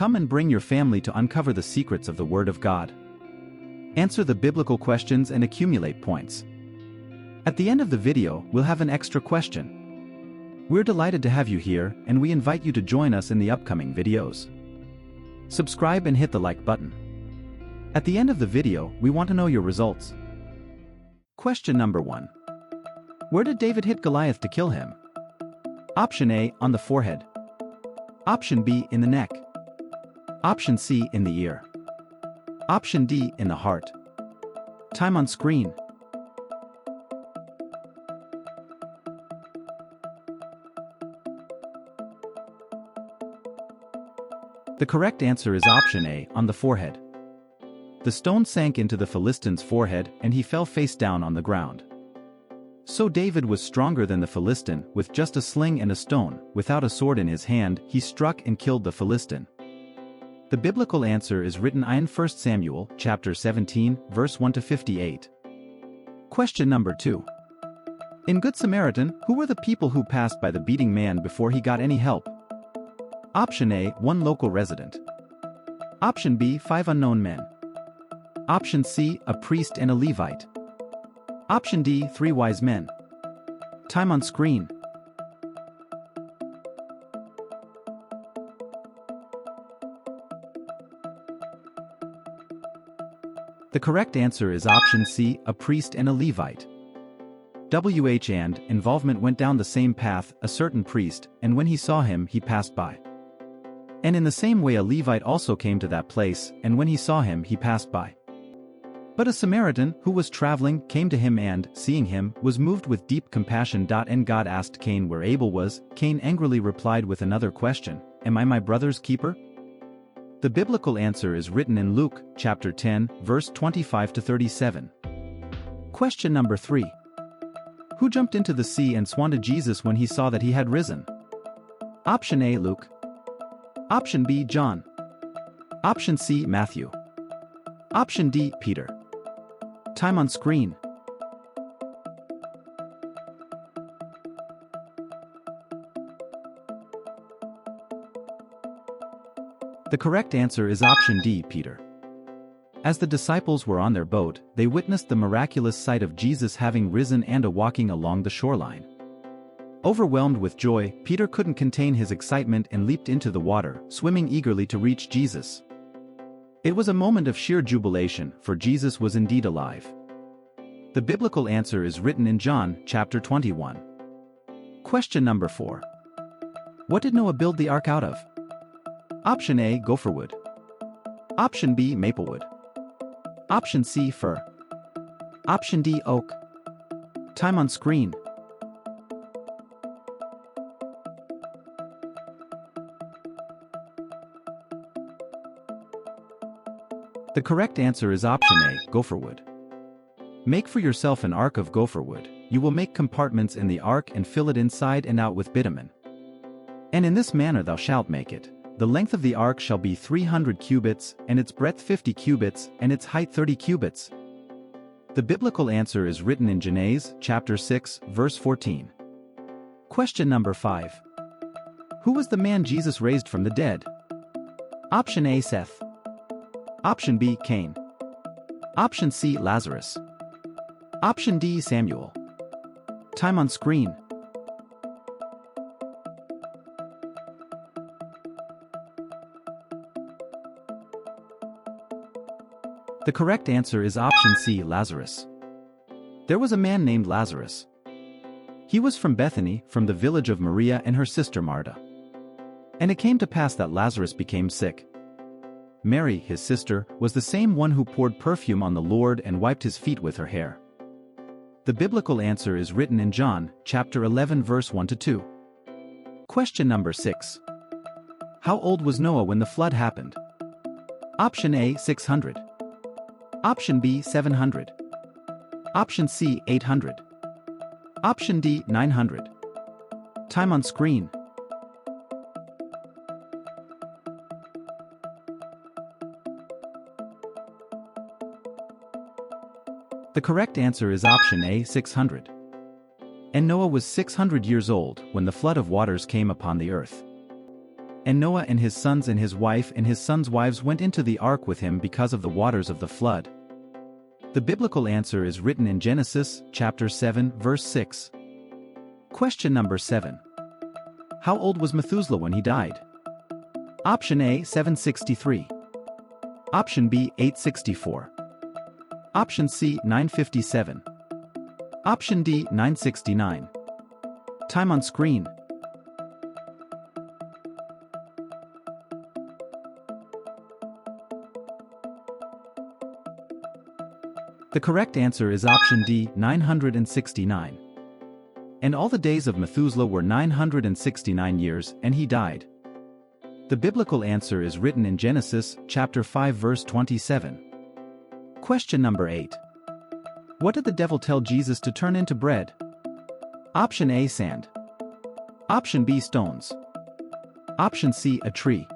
Come and bring your family to uncover the secrets of the Word of God. Answer the biblical questions and accumulate points. At the end of the video, we'll have an extra question. We're delighted to have you here, and we invite you to join us in the upcoming videos. Subscribe and hit the like button. At the end of the video, we want to know your results. Question number 1. Where did David hit Goliath to kill him? Option A, on the forehead. Option B, in the neck. Option C, in the ear. Option D, in the heart. Time on screen. The correct answer is option A, on the forehead. The stone sank into the Philistine's forehead and he fell face down on the ground. So David was stronger than the Philistine. With just a sling and a stone, without a sword in his hand, he struck and killed the Philistine. The biblical answer is written in 1 Samuel, chapter 17, verse 1 to 58. Question number 2. In Good Samaritan, who were the people who passed by the beating man before he got any help? Option A, 1 local resident. Option B, 5 unknown men. Option C, a priest and a Levite. Option D, 3 wise men. Time on screen. The correct answer is option C, a priest and a Levite. And involvement went down the same path, a certain priest, and when he saw him he passed by. And in the same way a Levite also came to that place, and when he saw him he passed by. But a Samaritan, who was traveling, came to him and, seeing him, was moved with deep compassion. And God asked Cain where Abel was. Cain angrily replied with another question, Am I my brother's keeper? The biblical answer is written in Luke, chapter 10, verse 25 to 37. Question number 3. Who jumped into the sea and swam to Jesus when he saw that he had risen? Option A, Luke. Option B, John. Option C, Matthew. Option D, Peter. Time on screen. The correct answer is option D, Peter. As the disciples were on their boat, they witnessed the miraculous sight of Jesus having risen and walking along the shoreline. Overwhelmed with joy, Peter couldn't contain his excitement and leaped into the water, swimming eagerly to reach Jesus. It was a moment of sheer jubilation, for Jesus was indeed alive. The biblical answer is written in John, chapter 21. Question number 4. What did Noah build the ark out of? Option A, gopher wood. Option B, maple wood. Option C, fir. Option D, oak. Time on screen. The correct answer is option A, gopher wood. Make for yourself an ark of gopher wood. You will make compartments in the ark and fill it inside and out with bitumen. And in this manner thou shalt make it. The length of the ark shall be 300 cubits, and its breadth 50 cubits, and its height 30 cubits. The biblical answer is written in Genesis, chapter 6, verse 14. Question number 5. Who was the man Jesus raised from the dead? Option A, Seth. Option B, Cain. Option C, Lazarus. Option D, Samuel. Time on screen. The correct answer is option C, Lazarus. There was a man named Lazarus. He was from Bethany, from the village of Maria and her sister Martha. And it came to pass that Lazarus became sick. Mary, his sister, was the same one who poured perfume on the Lord and wiped his feet with her hair. The biblical answer is written in John, chapter 11, verse 1 to 2. Question number 6. How old was Noah when the flood happened? Option A, 600. Option B, 700. Option C, 800. Option D, 900. Time on screen. The correct answer is option A, 600. And Noah was 600 years old when the flood of waters came upon the earth. And Noah and his sons and his wife and his sons' wives went into the ark with him because of the waters of the flood. The biblical answer is written in Genesis, chapter 7, verse 6. Question number 7. How old was Methuselah when he died? Option A, 763. Option B, 864. Option C, 957. Option D, 969. Time on screen. The correct answer is option D, 969. And all the days of Methuselah were 969 years, and he died. The biblical answer is written in Genesis, chapter 5, verse 27. Question number 8. What did the devil tell Jesus to turn into bread? Option A, sand. Option B, stones. Option C, a tree.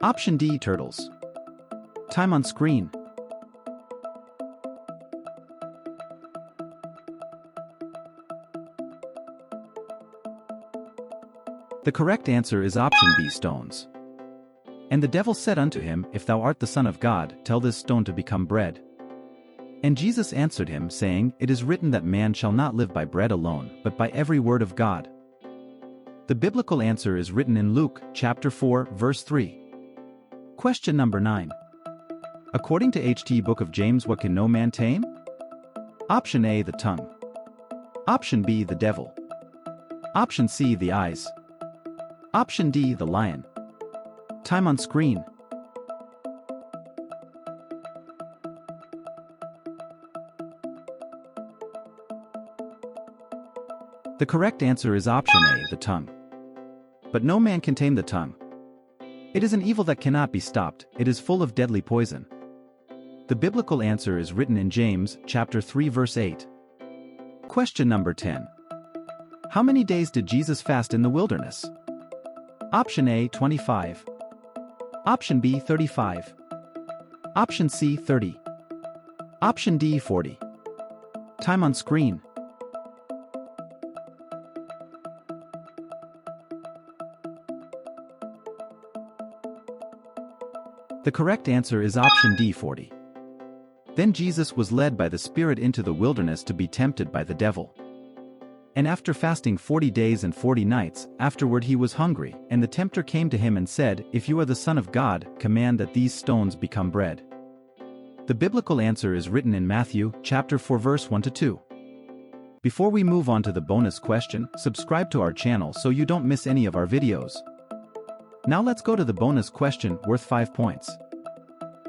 Option D, turtles. Time on screen. The correct answer is option B, stones. And the devil said unto him, If thou art the Son of God, tell this stone to become bread. And Jesus answered him, saying, It is written that man shall not live by bread alone, but by every word of God. The biblical answer is written in Luke, chapter 4, verse 3. Question number 9. According to HT Book of James, what can no man tame? Option A, the tongue. Option B, the devil. Option C, the eyes. Option D, the lion. Time on screen. The correct answer is option A, the tongue. But no man can tame the tongue. It is an evil that cannot be stopped, it is full of deadly poison. The biblical answer is written in James, chapter 3, verse 8. Question number 10. How many days did Jesus fast in the wilderness? Option A, 25. Option B, 35. Option C, 30. Option D, 40. Time on screen. The correct answer is option D, 40. Then Jesus was led by the Spirit into the wilderness to be tempted by the devil. And after fasting 40 days and 40 nights, afterward he was hungry, and the tempter came to him and said, If you are the Son of God, command that these stones become bread. The biblical answer is written in Matthew, chapter 4, verse 1-2. Before we move on to the bonus question, subscribe to our channel so you don't miss any of our videos. Now let's go to the bonus question, worth 5 points.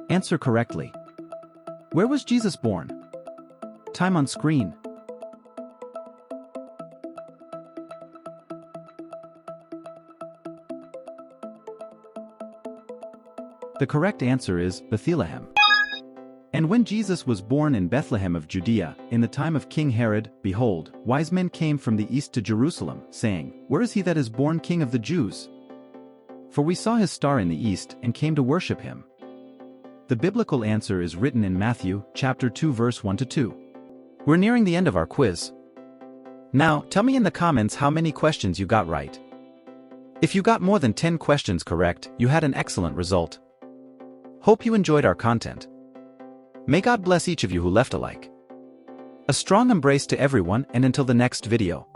Answer correctly. Where was Jesus born? Time on screen. The correct answer is Bethlehem. And when Jesus was born in Bethlehem of Judea, in the time of King Herod, behold, wise men came from the east to Jerusalem, saying, Where is he that is born King of the Jews? For we saw his star in the east, and came to worship him. The biblical answer is written in Matthew, chapter 2, verse 1-2. We're nearing the end of our quiz. Now, tell me in the comments how many questions you got right. If you got more than 10 questions correct, you had an excellent result. Hope you enjoyed our content. May God bless each of you who left a like. A strong embrace to everyone, and until the next video.